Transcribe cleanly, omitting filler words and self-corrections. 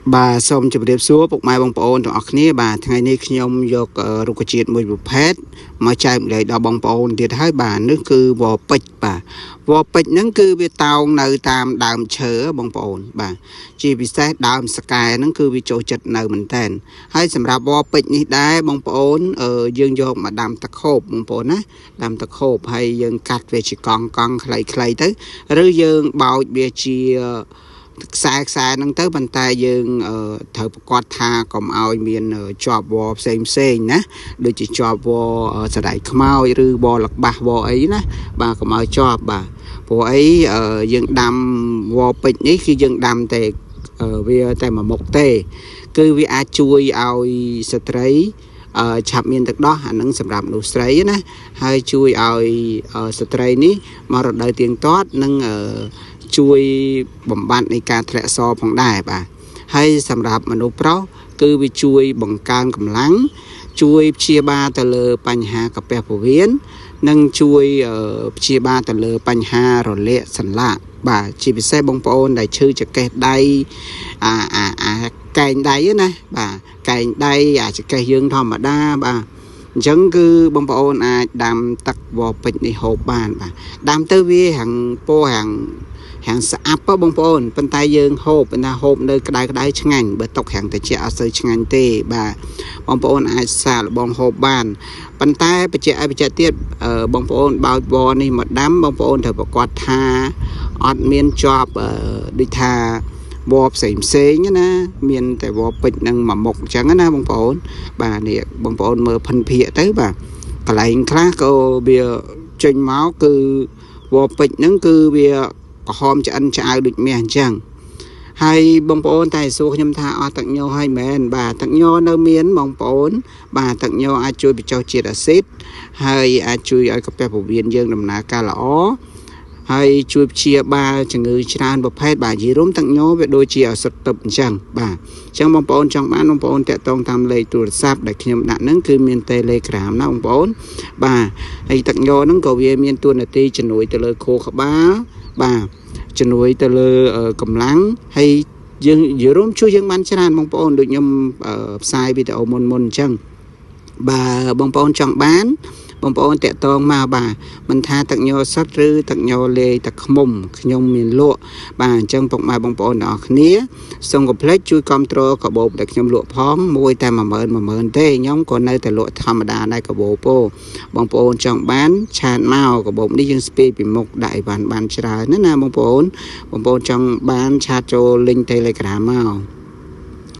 bà xong chụp đẹp xuống bọc mai bông bồn trong ốc ní bà ngày nay khi nhom yok rục chiết mùi bụi phết mà chạy lại đào bông bồn thì thấy bà nước cư vò bịch nước cư bị tàu nơi tam đàm chở bông bồn bà chỉ bị xét đàm sky nước cư bị chỗ chật nơi mình tên hay sầm ra vò bịch ní đá bông bồn ở dương yok mà đàm tắc hộp bông bồn á đàm tắc hộp hay dương cắt về chỉ con clay tới rồi dương bao bia chi xa năng tới bàn tay dương thợ quạt tha còn ao miền chọp bò xem nè đôi chỉ chọp bò sợi đại khmao rư bò lật bạc bò ấy nè bà còn ao chọp bà bò ấy dương đam bò bịch ấy khi dương đam tệ vì tại mà một tê cứ vì ai chui ao sợi chạm miền tật đó anh nâng sầm rạp nụ sấy nè hay chui ao sợi ní mà rồi đời tiền toát nâng chui bầm banในการแทะซอផងដែរបាទហើយសម្រាប់មនុស្សប្រុសគឺវាជួយបង្កើនកម្លាំងជួយព្យាបាលទៅលើបញ្ហាកាពះពោះវៀននិងជួយព្យាបាលទៅលើបញ្ហារលាកសន្លាក់បាទជាពិសេសបងប្អូនដែលឈឺចង្កេះដៃកែងដៃណាបាទកែងដៃចង្កេះយើងធម្មតាបាទអញ្ចឹងគឺបងប្អូនអាចដាំទឹកវ៉ពេជ្រនេះហូបបានបាទដាំទៅវាហាងពោហាងស្អាប់បងប្អូនប៉ុន្តែយើងហូបប៉ុន្តែហូបនៅក្តៅឆ្ងាញ់បើຕົកហាងតិចអត់សូវឆ្ងាញ់ទេបាទបងប្អូនអាចសាកល្បងហូបបានប៉ុន្តែបច្ចៈទៀតបងប្អូនបោចវ៉នេះមកដាំបងប្អូនត្រូវប្រកាសថាអត់មានជាប់ដូចថាវ៉ផ្សេងណាមានតែវ៉ពេជ្រនឹងមួយមុខអញ្ចឹងណាបងប្អូនបាទនេះបងប្អូនមើលភិនភាកទៅបាទកន្លែងខ្លះក៏វាចេញមកគឺវ៉ពេជ្រហ្នឹងគឺវាក្រហមឆ្អិនឆ្អៅដូចមាសអញ្ចឹងហើយបងប្អូនតែសួរខ្ញុំថាអត់ទឹកញ័រហើយមែនបាទទឹកញ័រនៅមានបងប្អូនបាទទឹកញ័រអាចជួយបញ្ចុះជាតិអាស៊ីតហើយអាចជួយឲ្យកាពះពោះវៀនយើងដំណើរការល្អហើយជួយព្យាបាលជំងឺច្រើនប្រភេទបាទនិយាយរួមទឹកញ័រវាដូចជាឱសថទិព្វអញ្ចឹងបាទអញ្ចឹងបងប្អូនចង់បានបងប្អូនតាក់ទងតាមលេខទូរស័ព្ទដែលខ្ញុំដាក់ហ្នឹងគឺមាន Telegram ណាបងប្អូនបាទហើយទឹកញ័រហ្នឹងក៏វាមានតួនាទីជំនួយទៅលើខួរក្បាលបាទជំនួយទៅលើកម្លាំងហើយយើងនិយាយរួមជួយយើងបានច្រើនបងប្អូនដូចខ្ញុំផ្សាយវីដេអូមុនអញ្ចឹងបាទបងប្អូនចង់បានបងប្អូនតាក់ទងមកបាទមិនថាទឹកញ័រសុទ្ធឬទឹកញ័រលេទឹកខ្មុំខ្ញុំមានលក់បាទអញ្ចឹងពុកម៉ែបងប្អូនទាំងអស់គ្នាសូមកុំភ្លេចជួយគ្រប់គ្រងកាបូបដែលខ្ញុំលក់ផងមួយតែ10000ទេខ្ញុំក៏នៅតែលក់ធម្មតាដែរកាបូបបងប្អូនចង់បានឆាតមកកាបូបនេះយើងស្ពេពីមុខដាក់អីបានច្រើនណាបងប្អូនចង់បានឆាតចូល link Telegram មក